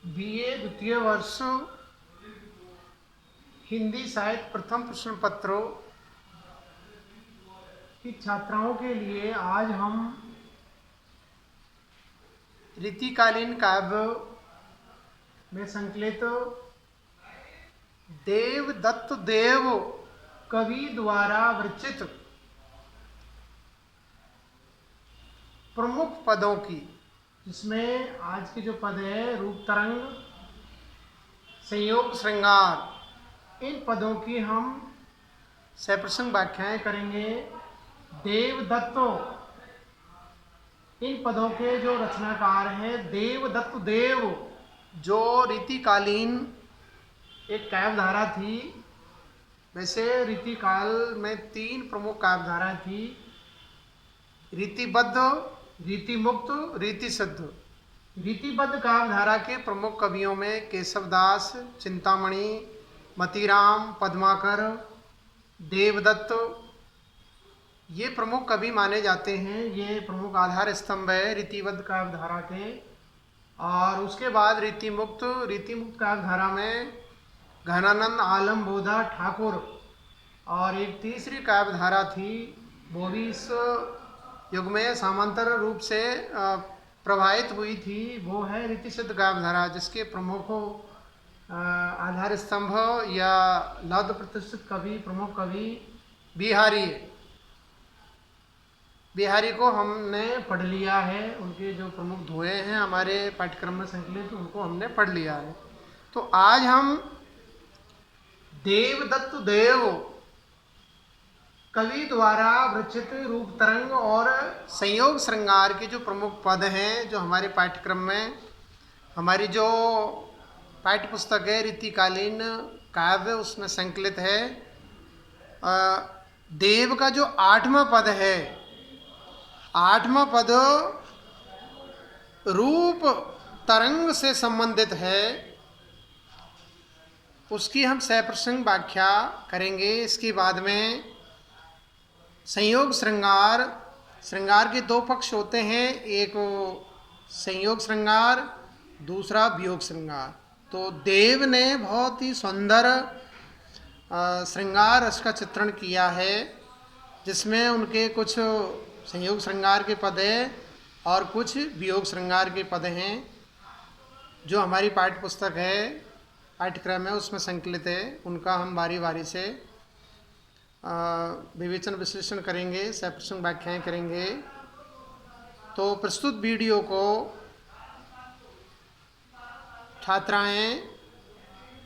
BA द्वितीय वर्ष हिंदी साहित्य प्रथम प्रश्न पत्रों की छात्राओं के लिए आज हम रीतिकालीन काव्य में संकलित देवदत्त देव कवि द्वारा विरचित प्रमुख पदों की, जिसमें आज के जो पद है रूप तरंग, संयोग, श्रृंगार, इन पदों की हम सप्रसंग व्याख्याएं करेंगे। देवदत्त, इन पदों के जो रचनाकार हैं देवदत्त देव, जो रीतिकालीन एक काव्यधारा थी। वैसे रीतिकाल में तीन प्रमुख काव्यधारा थी: रीतिबद्ध, रीतिमुक्त, रीतिसिद्ध। रीतिबद्ध काव्यधारा के प्रमुख कवियों में केशवदास, चिंतामणि, मतीराम, पद्माकर, देवदत्त, ये प्रमुख कवि माने जाते हैं। ये प्रमुख आधार स्तंभ है रीतिबद्ध काव्यधारा के। और उसके बाद रीतिमुक्त काव्यधारा में घनानंद, आलम, बोधा, ठाकुर, और एक तीसरी काव्यधारा थी, वो भी इस युग में समांतर रूप से प्रभावित हुई थी, वो है रीतिसिद्ध काव्यधारा, जिसके प्रमुख आधार स्तंभ या लब्ध प्रतिष्ठित कवि, प्रमुख कवि बिहारी को हमने पढ़ लिया है। उनके जो प्रमुख धोए हैं हमारे पाठ्यक्रम में संकलित, उनको हमने पढ़ लिया है। तो आज हम देवदत्त देव कवि द्वारा विरचित रूप तरंग और संयोग श्रृंगार के जो प्रमुख पद हैं, जो हमारे पाठ्यक्रम में, हमारी जो पाठ्य पुस्तक है रीतिकालीन काव्य, उसमें संकलित है। देव का जो 8वां पद है, 8वां पद रूप तरंग से संबंधित है, उसकी हम सप्रसंग व्याख्या करेंगे। इसके बाद में संयोग श्रृंगार, श्रृंगार के दो पक्ष होते हैं, एक संयोग श्रृंगार, दूसरा वियोग श्रृंगार। तो देव ने बहुत ही सुंदर श्रृंगार रस का चित्रण किया है, जिसमें उनके कुछ संयोग श्रृंगार के पद हैं और कुछ वियोग श्रृंगार के पद हैं, जो हमारी पाठ्य पुस्तक है, पाठ्यक्रम है, उसमें संकलित है। उनका हम बारी बारी से विवेचन विश्लेषण करेंगे, सप्रसंग व्याख्याएं करेंगे। तो प्रस्तुत वीडियो को छात्राएं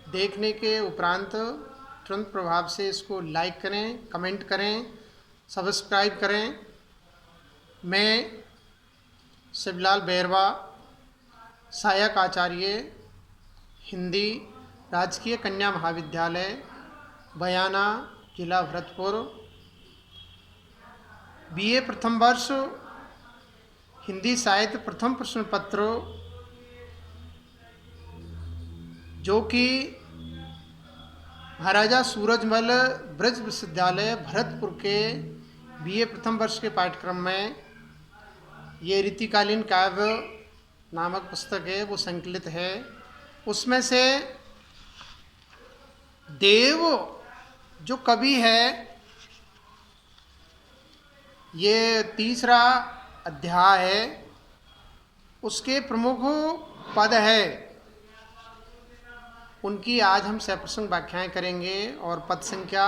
देखने के उपरांत तुरंत प्रभाव से इसको लाइक करें, कमेंट करें, सब्सक्राइब करें। मैं शिवलाल बैरवा, सहायक आचार्य हिंदी, राजकीय कन्या महाविद्यालय, बयाना, जिला भरतपुर, बीए प्रथम वर्ष हिंदी साहित्य प्रथम प्रश्न पत्र, जो कि महाराजा सूरजमल ब्रज विश्वविद्यालय भरतपुर के बीए प्रथम वर्ष के पाठ्यक्रम में ये रीतिकालीन काव्य नामक पुस्तक है, वो संकलित है। उसमें से देव जो कवि है, ये तीसरा अध्याय है, उसके प्रमुख पद है, उनकी आज हम सप्रसंग व्याख्याएं करेंगे। और पद संख्या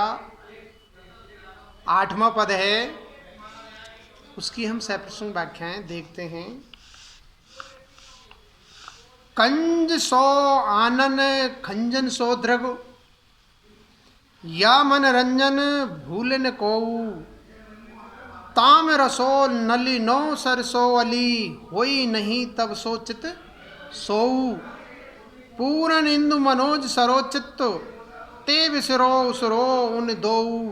8वां पद है, उसकी हम सप्रसंग व्याख्याएं देखते हैं। कंज सो आनन खंजन सो द्रग, या मन रंजन भूलन कोऊ, ताम रसो नली नो सरसो अली, होई नहीं तब सोचित सोऊ, पूरन इंदु मनोज सरोचित, ते विसरो उसरो उन दोऊ,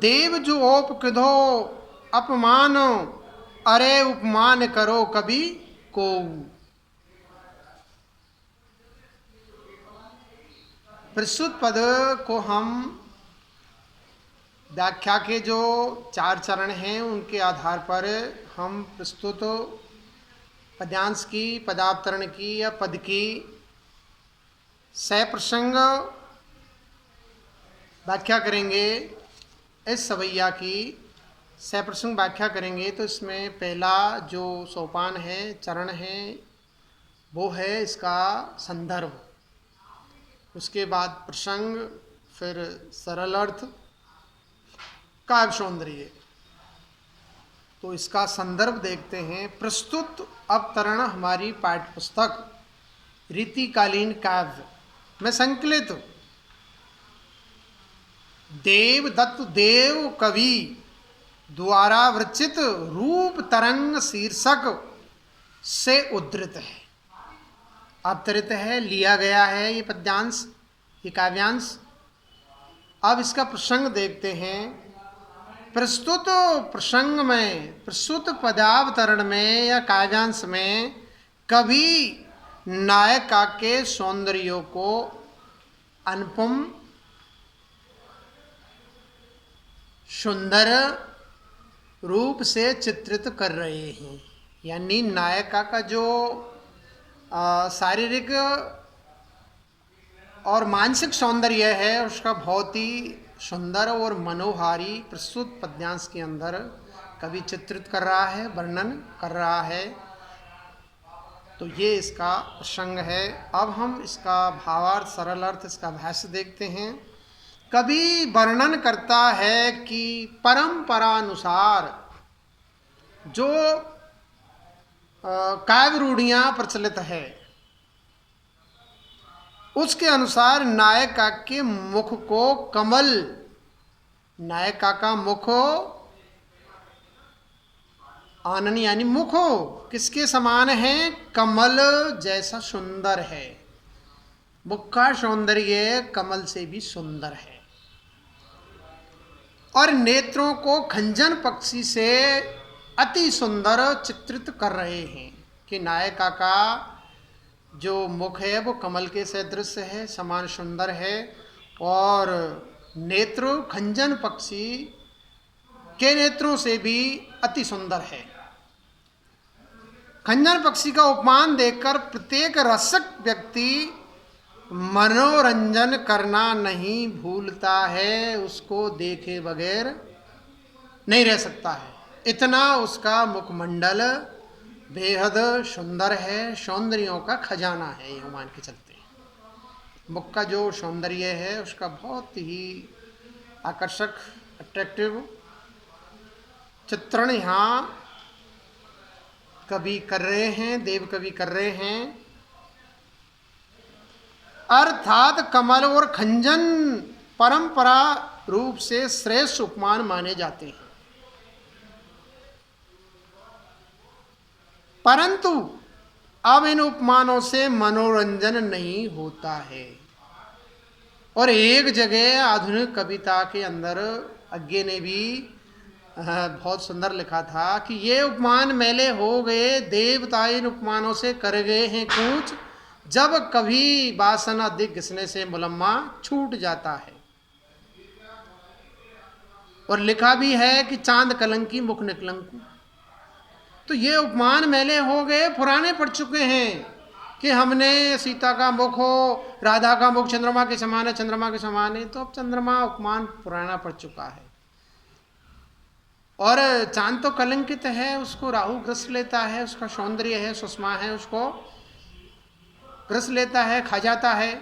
देव जो ओप किधो अपमान, अरे उपमान करो कभी कोऊ। प्रस्तुत पद को हम व्याख्या के जो 4 चरण हैं, उनके आधार पर हम प्रस्तुत पद्यांश की, पदावतरण की या पद की सप्रसंग व्याख्या करेंगे। इस सवैया की सप्रसंग व्याख्या करेंगे तो इसमें पहला जो सोपान है, चरण है, वो है इसका संदर्भ। उसके बाद प्रसंग, फिर सरल अर्थ, काव्य सौंदर्य। तो इसका संदर्भ देखते हैं। प्रस्तुत अवतरण हमारी पाठ्य पुस्तक रीतिकालीन काव्य में संकलित देवदत्त देव कवि द्वारा विरचित रूप तरंग शीर्षक से उद्धृत है, अवतरित है, लिया गया है ये पद्यांश, ये काव्यांश। अब इसका प्रसंग देखते हैं। प्रस्तुत प्रसंग में, प्रस्तुत पदावतरण में या काव्यांश में कवि नायिका के सौंदर्य को अनुपम, सुंदर रूप से चित्रित कर रहे हैं। यानी नायिका का जो शारीरिक और मानसिक सौंदर्य है उसका बहुत ही सुंदर और मनोहारी प्रस्तुत पद्यांश के अंदर कवि चित्रित कर रहा है, वर्णन कर रहा है। तो ये इसका प्रसंग है। अब हम इसका भावार्थ, सरल अर्थ, इसका भाष्य देखते हैं। कवि वर्णन करता है कि परंपरानुसार जो काव्य रूढ़ियाँ प्रचलित है उसके अनुसार नायिका के मुख को कमल, नायिका का मुख आनन यानी मुख किसके समान है? कमल जैसा सुंदर है। मुख का सौंदर्य कमल से भी सुंदर है। और नेत्रों को खंजन पक्षी से अति सुंदर चित्रित कर रहे हैं कि नायिका का जो मुख है वो कमल के सदृश है, समान सुंदर है। और नेत्र खंजन पक्षी के नेत्रों से भी अति सुंदर है। खंजन पक्षी का उपमान देकर प्रत्येक रसिक व्यक्ति मनोरंजन करना नहीं भूलता है, उसको देखे बगैर नहीं रह सकता है। इतना उसका मुखमंडल बेहद सुंदर है, सौंदर्यों का खजाना है। ये मान के चलते हैं। मुख का जो सौंदर्य है उसका बहुत ही आकर्षक, अट्रैक्टिव चित्रण यहाँ कवि कर रहे हैं, देव कवि कर रहे हैं। अर्थात कमल और खंजन परंपरा रूप से श्रेष्ठ उपमान माने जाते हैं, परंतु अब इन उपमानों से मनोरंजन नहीं होता है। और एक जगह आधुनिक कविता के अंदर अज्ञे ने भी बहुत सुंदर लिखा था कि ये उपमान मेले हो गए, देवता इन उपमानों से कर गए हैं कूच, जब कभी वासन अधिक घिसने से मुलम्मा छूट जाता है। और लिखा भी है कि चांद कलंकी मुख निकलंकु। तो ये उपमान मेले हो गए, पुराने पड़ चुके हैं कि हमने सीता का मुख हो, राधा का मुख चंद्रमा के समान है, चंद्रमा के समान है। तो अब चंद्रमा उपमान पुराना पड़ चुका है। और चांद तो कलंकित है, उसको राहु ग्रस लेता है, उसका सौंदर्य है, सुषमा है, उसको ग्रस लेता है, खा जाता है।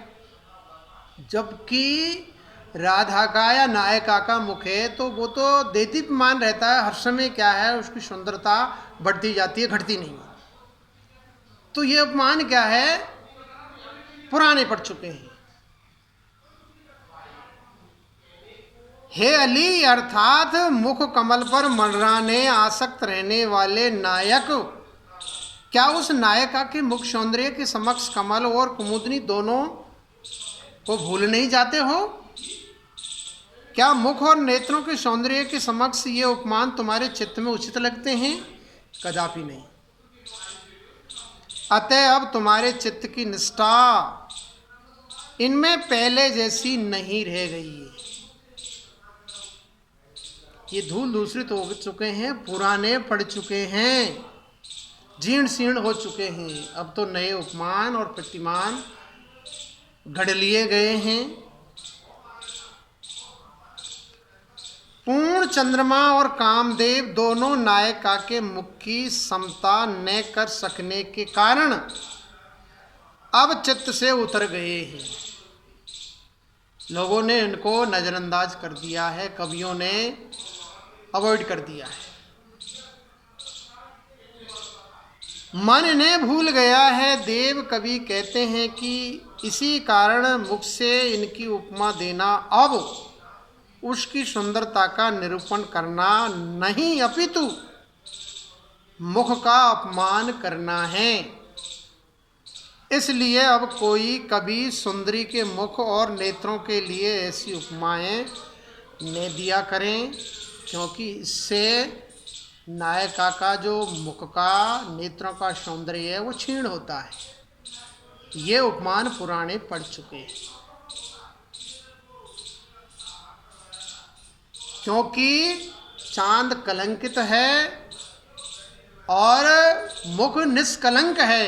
जबकि राधा का या नायिका का मुख है तो वो तो देदीप्यमान रहता है, हर समय क्या है उसकी सुंदरता बढ़ती जाती है, घटती नहीं। तो ये उपमान क्या है, पुराने पड़ चुके हैं। हे अली, अर्थात मुख कमल पर मंडराने आसक्त रहने वाले नायक क्या उस नायिका के मुख सौंदर्य के समक्ष कमल और कुमुदनी दोनों को भूल नहीं जाते हो? क्या मुख और नेत्रों के सौंदर्य के समक्ष ये उपमान तुम्हारे चित्त में उचित लगते हैं? कदापि नहीं। अतः अब तुम्हारे चित्त की निष्ठा इनमें पहले जैसी नहीं रह गई है। ये धूल दूसरित हो चुके हैं, पुराने पड़ चुके हैं। जीर्ण शीर्ण हो चुके हैं। अब तो नए उपमान और प्रतिमान गढ़ लिए गए हैं। पूर्ण चंद्रमा और कामदेव दोनों नायिका के मुख की समता न कर सकने के कारण अब चित्त से उतर गए हैं। लोगों ने इनको नजरअंदाज कर दिया है, कवियों ने अवॉइड कर दिया है। मन इन्हें भूल गया है। देव कवि कहते हैं कि इसी कारण मुख से इनकी उपमा देना अब उसकी सुंदरता का निरूपण करना नहीं अपितु मुख का अपमान करना है। इसलिए अब कोई कवि सुंदरी के मुख और नेत्रों के लिए ऐसी उपमाएं न दिया करें, क्योंकि इससे नायिका का जो मुख का नेत्रों का सौंदर्य है वो क्षीण होता है। ये उपमान पुराने पढ़ चुके हैं। क्योंकि चांद कलंकित है और मुख निष्कलंक है।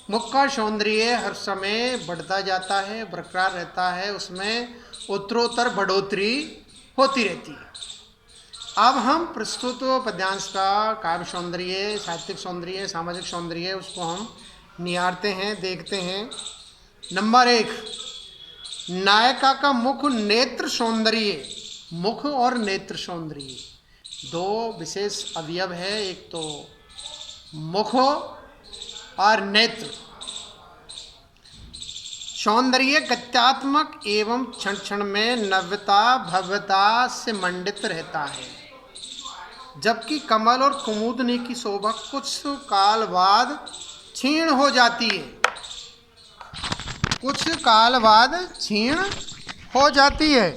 मुख का सौंदर्य हर समय बढ़ता जाता है, बरकरार रहता है, उसमें उत्तरोत्तर बढ़ोतरी होती रहती है। अब हम प्रस्तुत पद्यांश का काव्य सौंदर्य, साहित्यिक सौंदर्य, सामाजिक सौंदर्य उसको हम निहारते हैं, देखते हैं। नंबर 1, नायिका का मुख नेत्र सौंदर्य। मुख और नेत्र सौंदर्य दो विशेष अवयव है, एक तो मुख और नेत्र। सौंदर्य गत्यात्मक एवं क्षण क्षण में नव्यता भव्यता से मंडित रहता है, जबकि कमल और कुमुदनी की शोभा कुछ काल बाद क्षीण हो जाती है। कुछ काल बाद क्षीण हो जाती है।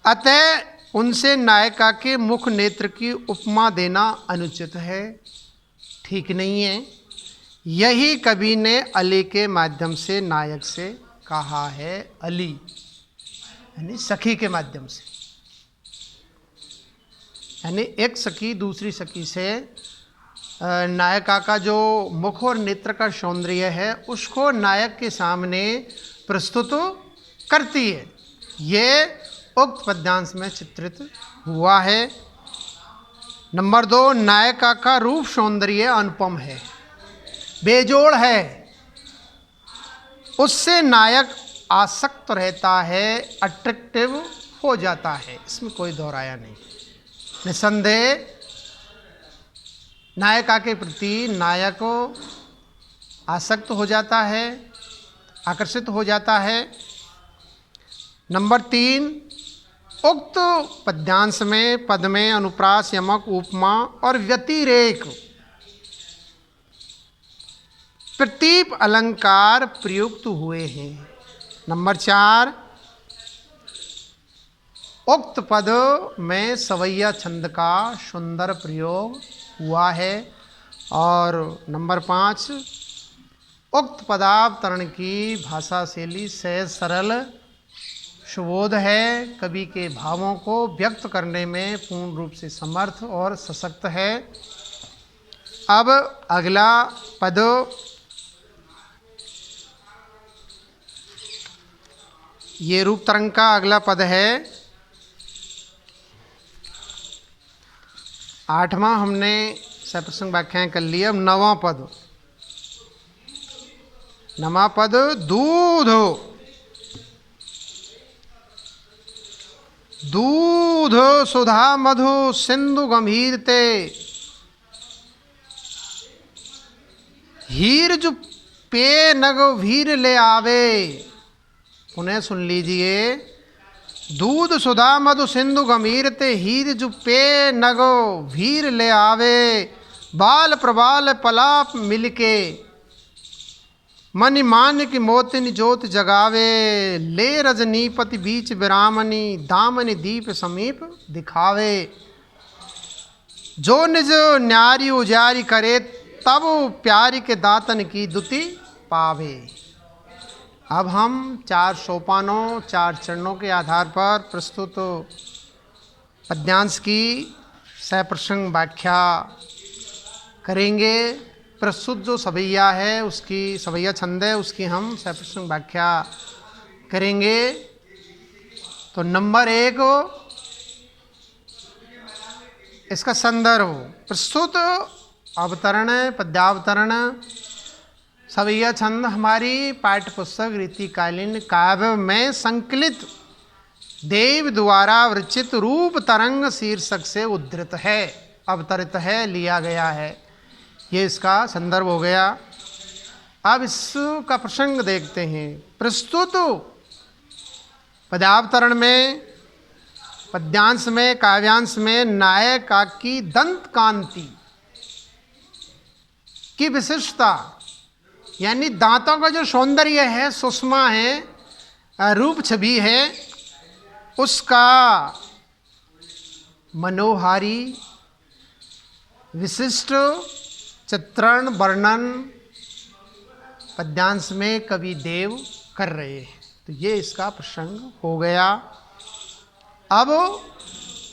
अतः उनसे नायिका के मुख नेत्र की उपमा देना अनुचित है, ठीक नहीं है। यही कवि ने अली के माध्यम से नायक से कहा है। अली यानी सखी के माध्यम से, यानी एक सखी दूसरी सखी से नायिका का जो मुख और नेत्र का सौंदर्य है उसको नायक के सामने प्रस्तुत करती है। ये उक्त पद्यांश में चित्रित हुआ है। नंबर 2, नायिका का रूप सौंदर्य अनुपम है, बेजोड़ है। उससे नायक आसक्त रहता है, अट्रैक्टिव हो जाता है, इसमें कोई दोहराया नहीं। निसंदेह नायिका के प्रति नायक आसक्त हो जाता है, आकर्षित हो जाता है। नंबर 3, उक्त पद्यांश में पद में अनुप्रास, यमक, उपमा और व्यतिरेक प्रतीप अलंकार प्रयुक्त हुए हैं। नंबर 4, उक्त पद में सवैया छंद का सुंदर प्रयोग हुआ है। और नंबर 5, उक्त पदावतरण की भाषा शैली सहज सरल सुबोध है, कवि के भावों को व्यक्त करने में पूर्ण रूप से समर्थ और सशक्त है। अब अगला पद ये रूप तरंग का अगला पद है 8वां, हमने सप्रसंग व्याख्याएं कर लिया। अब 9वां पद, 9वां पद दूध। दूध सुधा मधु सिंधु गंभीरते, हीर जो पे नग भीर ले आवे। उन्हें सुन लीजिए। दूध सुधा मधु सिंधु गंभीरते, हीर जो पे नगो भीर ले आवे। बाल प्रबाल पलाप मिलके, मनि मान की मोतिन ज्योत जगावे। ले रजनीपति बीच विरामनी, दामनी दीप समीप दिखावे। जो निज न्यारी उजारी करे, तब प्यारी के दातन की दुति पावे। अब हम 4 सोपानों 4 चरणों के आधार पर प्रस्तुत पद्यांश की सप्रसंग व्याख्या करेंगे। प्रस्तुत जो सवैया है उसकी, सवैया छंद है उसकी हम सप्रसंग व्याख्या करेंगे। तो नंबर 1 इसका संदर्भ, प्रस्तुत अवतरण, पद्यावतरण, सवैया छंद हमारी पाठ्य पुस्तक रीतिकालीन काव्य में संकलित देव द्वारा विरचित रूप तरंग शीर्षक से उद्धृत है, अवतरित है, लिया गया है। ये इसका संदर्भ हो गया। अब इसका प्रसंग देखते हैं। प्रस्तुत पद्यावतरण में, पद्यांश में, काव्यांश में नायका की दंत कांति की विशिष्टता, यानी दांतों का जो सौंदर्य है, सुषमा है, रूप छवि है, उसका मनोहारी विशिष्ट चित्रण वर्णन पद्यांश में कवि देव कर रहे हैं। तो ये इसका प्रसंग हो गया। अब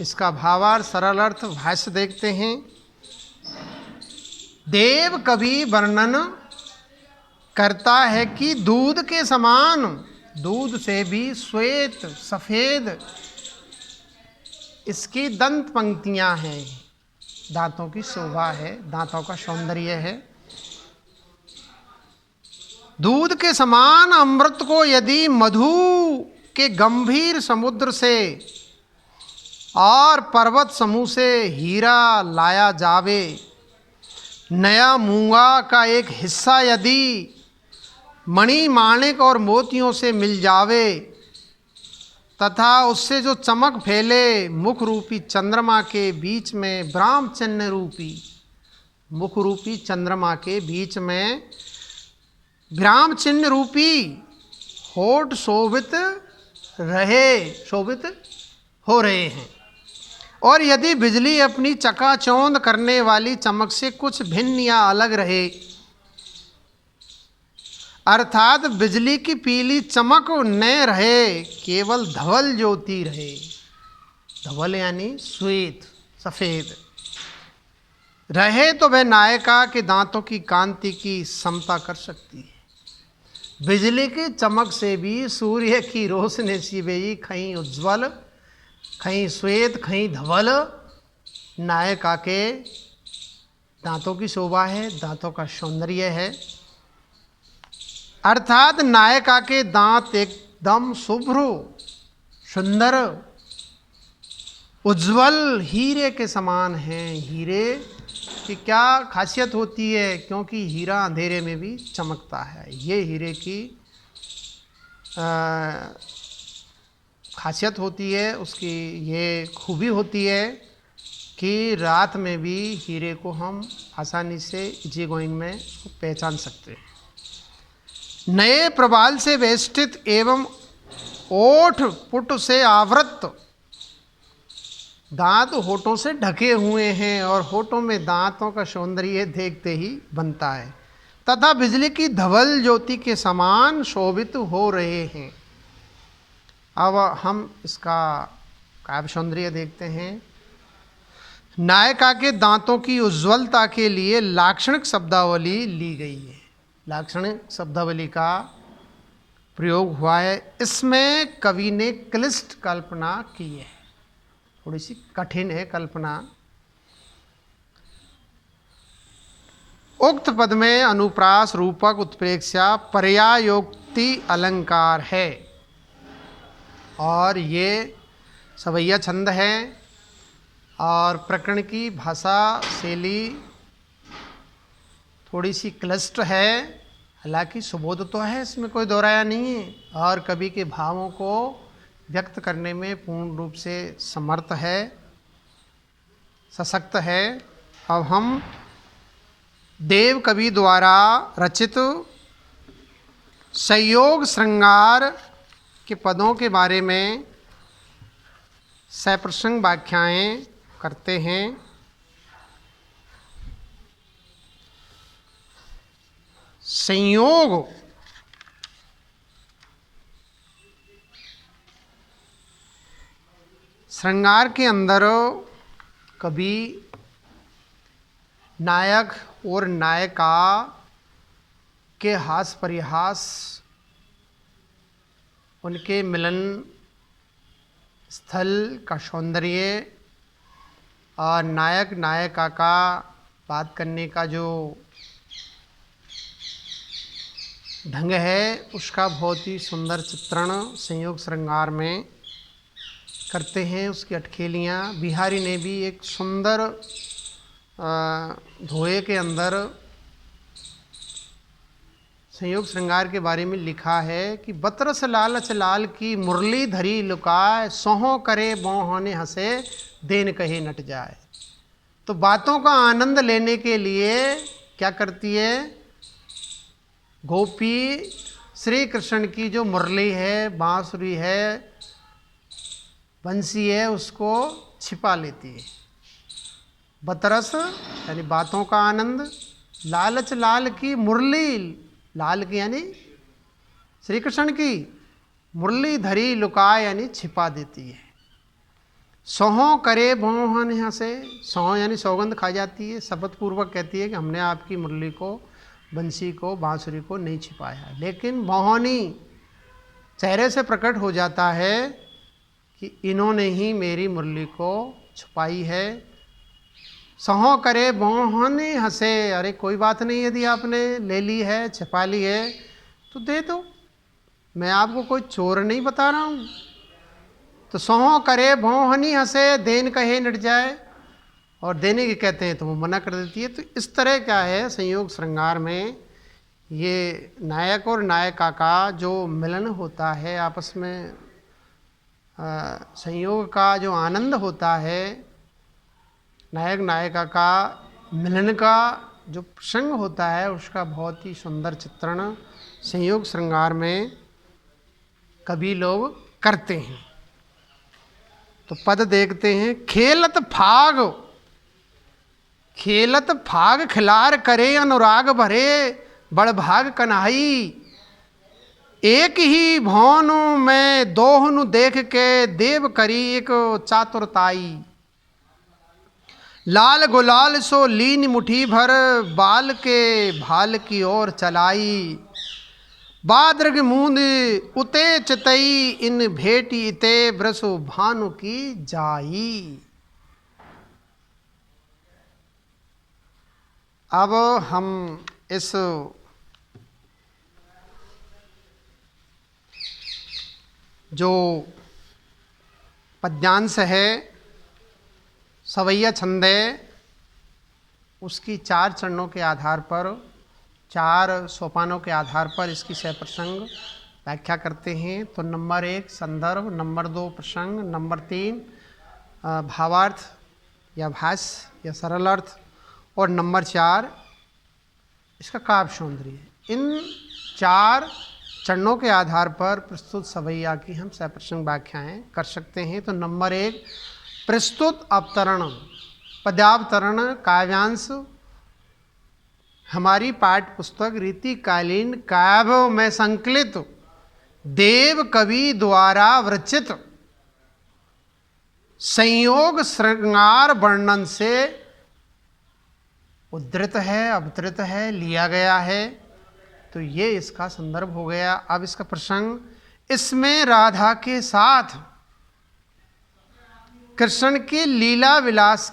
इसका भावार्थ, सरल अर्थ, भाष्य देखते हैं। देव कवि वर्णन करता है कि दूध के समान, दूध से भी श्वेत सफेद इसकी दंत पंक्तियां हैं, दांतों की शोभा है, दांतों का सौंदर्य है। दूध के समान अमृत को यदि मधु के गंभीर समुद्र से और पर्वत समूह से हीरा लाया जावे, नया मूंगा का एक हिस्सा यदि मणि माणिक और मोतियों से मिल जावे, तथा उससे जो चमक फैले मुख रूपी चंद्रमा के बीच में, ब्राह्म चिन्ह रूपी मुख रूपी चंद्रमा के बीच में ब्राह्म चिन्ह रूपी होठ शोभित रहे, शोभित हो रहे हैं। और यदि बिजली अपनी चकाचौंध करने वाली चमक से कुछ भिन्न या अलग रहे, अर्थात बिजली की पीली चमक न रहे, केवल धवल ज्योति रहे, धवल यानी श्वेत सफेद रहे, तो वह नायिका के दांतों की कांति की समता कर सकती है। बिजली की चमक से भी सूर्य की रोशनी से भी कहीं उज्ज्वल, कहीं श्वेत, कहीं धवल नायिका के दांतों की शोभा है, दांतों का सौंदर्य है। अर्थात नायिका के दांत एकदम शुभ्र, सुंदर, उज्ज्वल हीरे के समान हैं। हीरे की क्या खासियत होती है? क्योंकि हीरा अंधेरे में भी चमकता है। ये हीरे की खासियत होती है, उसकी ये खूबी होती है कि रात में भी हीरे को हम आसानी से इजी गोइंग में उसको पहचान सकते हैं। नए प्रवाल से वेष्टित एवं ओठ पुट से आवृत, दांत होठों से ढके हुए हैं और होठों में दांतों का सौंदर्य देखते ही बनता है, तथा बिजली की धवल ज्योति के समान शोभित हो रहे हैं। अब हम इसका काव्य सौंदर्य देखते हैं। नायिका के दांतों की उज्ज्वलता के लिए लाक्षणिक शब्दावली ली गई है। लाक्षणिक शब्दावली का प्रयोग हुआ है। इसमें कवि ने क्लिष्ट कल्पना की है, थोड़ी सी कठिन है कल्पना। उक्त पद में अनुप्रास, रूपक, उत्प्रेक्षा, पर्यायोक्ति अलंकार है और ये सवैया छंद है और प्रकरण की भाषा शैली थोड़ी सी क्लिष्ट है। हालांकि सुबोध तो है, इसमें कोई दोहराया नहीं है, और कवि के भावों को व्यक्त करने में पूर्ण रूप से समर्थ है, सशक्त है। अब हम देव कवि द्वारा रचित संयोग श्रृंगार के पदों के बारे में सप्रसंग व्याख्याएं करते हैं। संयोग श्रृंगार के अंदर कभी नायक और नायिका के हास परिहास, उनके मिलन स्थल का सौंदर्य और नायक नायिका का बात करने का जो ढंग है, उसका बहुत ही सुंदर चित्रण संयोग श्रृंगार में करते हैं। उसकी अटखेलियाँ बिहारी ने भी एक सुंदर धोए के अंदर संयोग श्रृंगार के बारे में लिखा है कि बतरस लालच लाल की मुरली धरी लुकाए, सोहो करे बोहोने हंसे देन कहे नट जाए। तो बातों का आनंद लेने के लिए क्या करती है गोपी, श्री कृष्ण की जो मुरली है, बांसुरी है, बंसी है, उसको छिपा लेती है। बतरस यानी बातों का आनंद, लालच लाल की मुरली, लाल की यानी श्री कृष्ण की मुरली धरी लुकाए यानी छिपा देती है। सोहो करे बोहन हंसे, सोहो यानी सौगंध खा जाती है, शपथ पूर्वक कहती है कि हमने आपकी मुरली को, बंसी को, बांसुरी को नहीं छिपाया। लेकिन मोहनी चेहरे से प्रकट हो जाता है कि इन्होंने ही मेरी मुरली को छुपाई है। सहो करे मोहनी हंसे, अरे कोई बात नहीं, यदि आपने ले ली है, छिपा ली है तो दे दो, मैं आपको कोई चोर नहीं बता रहा हूँ। तो सहो करे मोहनी हंसे देन कहे नट जाए, और देने के कहते हैं तो वो मना कर देती है। तो इस तरह क्या है संयोग श्रृंगार में ये नायक और नायिका का जो मिलन होता है, आपस में संयोग का जो आनंद होता है, नायक नायिका का मिलन का जो प्रसंग होता है, उसका बहुत ही सुंदर चित्रण संयोग श्रृंगार में कभी लोग करते हैं। तो पद देखते हैं, खेलत फाग, खेलत फाग खिलार करे अनुराग भरे, बड़ भाग कन्हाई, एक ही भौन में दोहनु देख के देव करी एक चातुरताई, लाल गुलाल सो लीन मुट्ठी भर, बाल के भाल की ओर चलाई, बादरग मूंद उते चितई, इन भेटी इते ब्रसो भानु की जाई। अब हम इस जो पद्यांश है, सवैया छंद है, उसकी 4 चरणों के आधार पर, 4 सोपानों के आधार पर इसकी सह प्रसंग व्याख्या करते हैं। तो नंबर 1 संदर्भ, नंबर 2 प्रसंग, नंबर 3 भावार्थ या भाष्य या सरल अर्थ, और नंबर 4 इसका काव्य सौंदर्य। इन 4 चरणों के आधार पर प्रस्तुत सवैया की हम सप्रसंग व्याख्याएं कर सकते हैं। तो नंबर 1 प्रस्तुत अवतरण, पद्यावतरण काव्यांश हमारी पाठ्य पुस्तक रीतिकालीन काव्य में संकलित देव कवि द्वारा विरचित संयोग श्रृंगार वर्णन से उद्धृत है, अवतरित है, लिया गया है। तो ये इसका संदर्भ हो गया। अब इसका प्रसंग, इसमें राधा के साथ कृष्ण के लीला विलास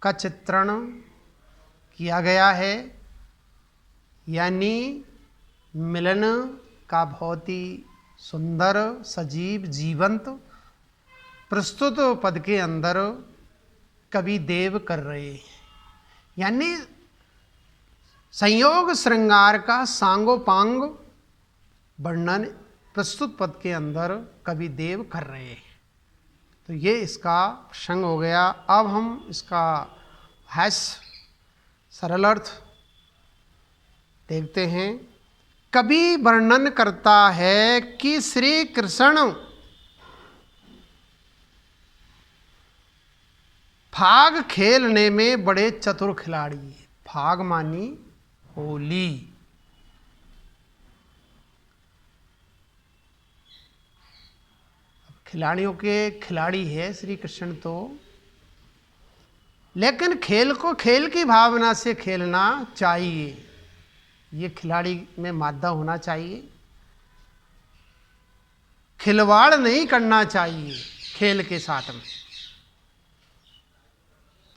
का चित्रण किया गया है, यानी मिलन का बहुत ही सुंदर सजीव जीवंत प्रस्तुत पद के अंदर कवि देव कर रहे हैं। यानी संयोग श्रृंगार का सांगोपांग वर्णन प्रस्तुत पद के अंदर कवि देव कर रहे हैं। तो ये इसका प्रसंग हो गया। अब हम इसका भाष्य सरल अर्थ देखते हैं। कवि वर्णन करता है कि श्री कृष्ण फाग खेलने में बड़े चतुर खिलाड़ी हैं। फाग मानी होली। खिलाड़ियों के खिलाड़ी है श्री कृष्ण तो, लेकिन खेल को खेल की भावना से खेलना चाहिए। ये खिलाड़ी में मादा होना चाहिए, खिलवाड़ नहीं करना चाहिए खेल के साथ में।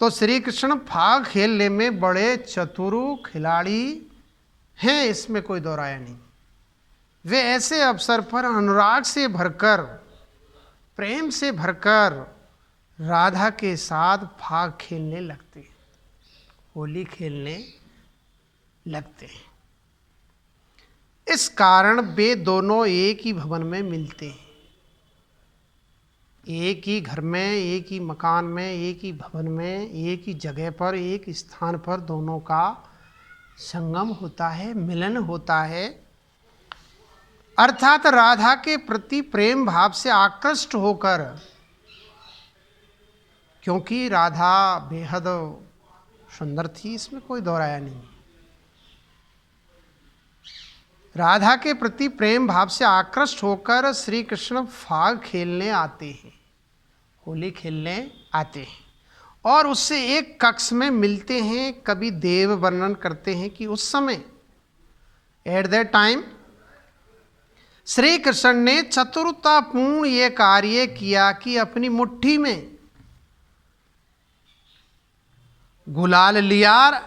तो श्री कृष्ण फाग खेलने में बड़े चतुर खिलाड़ी हैं, इसमें कोई दो राय नहीं। वे ऐसे अवसर पर अनुराग से भरकर, प्रेम से भरकर राधा के साथ फाग खेलने लगते हैं, होली खेलने लगते हैं। इस कारण वे दोनों एक ही भवन में मिलते हैं, एक ही घर में, एक ही मकान में, एक ही भवन में, एक ही जगह पर, एक स्थान पर दोनों का संगम होता है, मिलन होता है। अर्थात राधा के प्रति प्रेम भाव से आकृष्ट होकर, क्योंकि राधा बेहद सुंदर थी, इसमें कोई दोहराया नहीं। राधा के प्रति प्रेम भाव से आकृष्ट होकर श्री कृष्ण फाग खेलने आते हैं, होली खेलने आते हैं और उससे एक कक्ष में मिलते हैं। कभी देव वर्णन करते हैं कि उस समय at that time Shri Krishna ने चतुरतापूर्ण ये कार्य किया कि अपनी मुट्ठी में गुलाल लिया,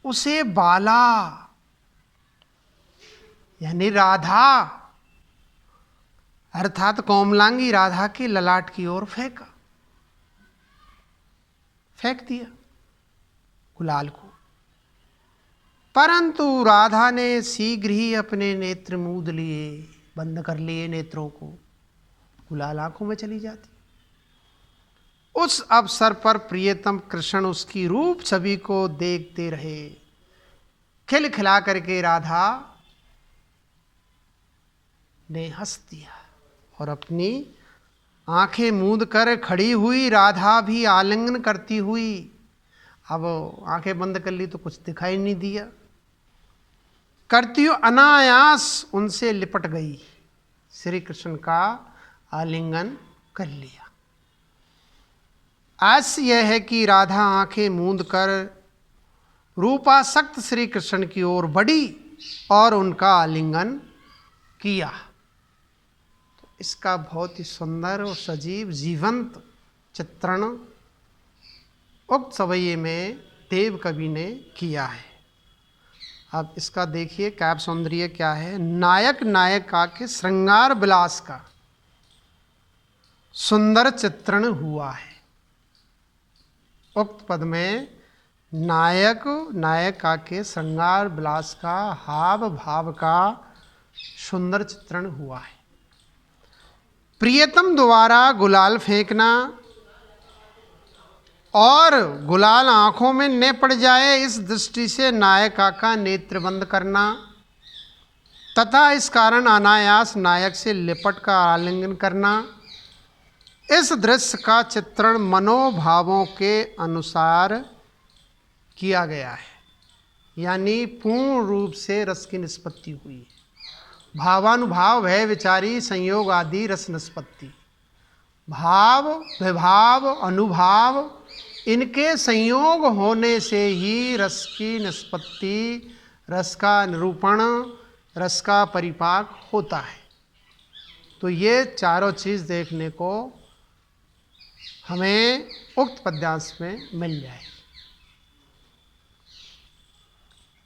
उसे बाला यानी राधा अर्थात कोमलांगी राधा के ललाट की ओर फेंक दिया गुलाल को। परंतु राधा ने शीघ्र ही अपने नेत्र मूंद लिए, बंद कर लिए नेत्रों को, गुलाल आंखों में चली जाती। उस अवसर पर प्रियतम कृष्ण उसकी रूप छवि को देखते रहे। खिलखिला करके राधा ने हंस दिया और अपनी आंखें मूंद कर खड़ी हुई। राधा भी आलिंगन करती हुई, अब आंखें बंद कर ली तो कुछ दिखाई नहीं दिया, करती हुई अनायास उनसे लिपट गई, श्री कृष्ण का आलिंगन कर लिया। आज यह है कि राधा आंखें मूंद कर रूपासक्त श्री कृष्ण की ओर बढ़ी और उनका आलिंगन किया। तो इसका बहुत ही सुंदर और सजीव जीवंत चित्रण उक्त सवैये में देव कवि ने किया है। अब इसका देखिए काव्य सौंदर्य क्या है। नायक नायिका के श्रृंगार विलास का सुंदर चित्रण हुआ है। उक्त पद में नायक नायिका के श्रृंगार विलास का, हाव भाव का सुंदर चित्रण हुआ है। प्रियतम द्वारा गुलाल फेंकना और गुलाल आंखों में न पड़ जाए, इस दृष्टि से नायिका का नेत्र बंद करना तथा इस कारण अनायास नायक से लिपट का आलिंगन करना, इस दृश्य का चित्रण मनोभावों के अनुसार किया गया है, यानी पूर्ण रूप से रस की निष्पत्ति हुई है। भावानुभाव भय विचारी संयोग आदि रस निष्पत्ति, भाव विभाव अनुभाव इनके संयोग होने से ही रस की निष्पत्ति, रस का निरूपण, रस का परिपाक होता है। तो ये चारों चीज़ देखने को हमें उक्त पद्यांश में मिल जाए।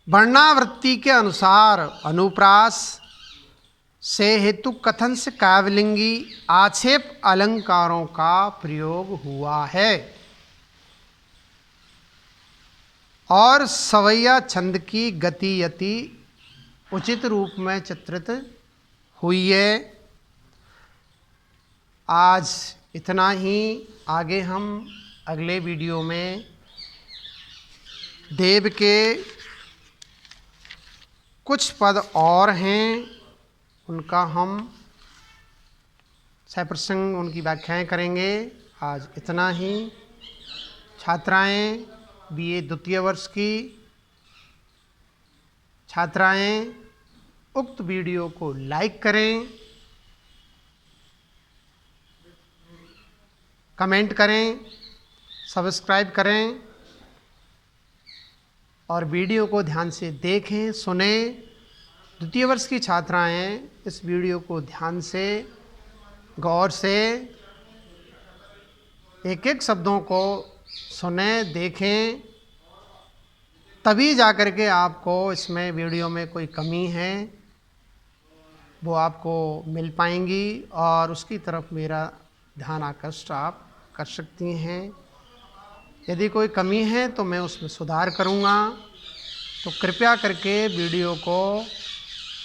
वर्णावृत्ति के अनुसार अनुप्रास से हेतु कथन से काव्यलिंगी आक्षेप अलंकारों का प्रयोग हुआ है और सवैया छंद की गति यति उचित रूप में चित्रित हुई है। आज इतना ही। आगे हम अगले वीडियो में देव के कुछ पद और हैं, उनका हम सप्रसंग उनकी व्याख्याएं करेंगे। आज इतना ही। छात्राएं बीए द्वितीय वर्ष की छात्राएं उक्त वीडियो को लाइक करें कमेंट करें, सब्सक्राइब करें और वीडियो को ध्यान से देखें, सुनें। द्वितीय वर्ष की छात्राएं इस वीडियो को ध्यान से, गौर से एक एक शब्दों को सुने, देखें, तभी जाकर के आपको इसमें वीडियो में कोई कमी है वो आपको मिल पाएंगी और उसकी तरफ मेरा ध्यान आकर्षित आप कर सकती हैं। यदि कोई कमी है तो मैं उसमें सुधार करूँगा। तो कृपया करके वीडियो को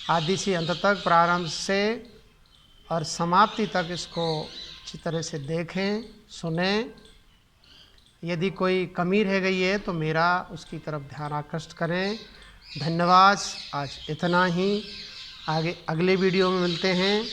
आदि से अंत तक, प्रारंभ से और समाप्ति तक इसको अच्छी तरह से देखें, सुने। यदि कोई कमी रह गई है तो मेरा उसकी तरफ ध्यान आकर्षित करें। धन्यवाद। आज इतना ही, आगे अगले वीडियो में मिलते हैं।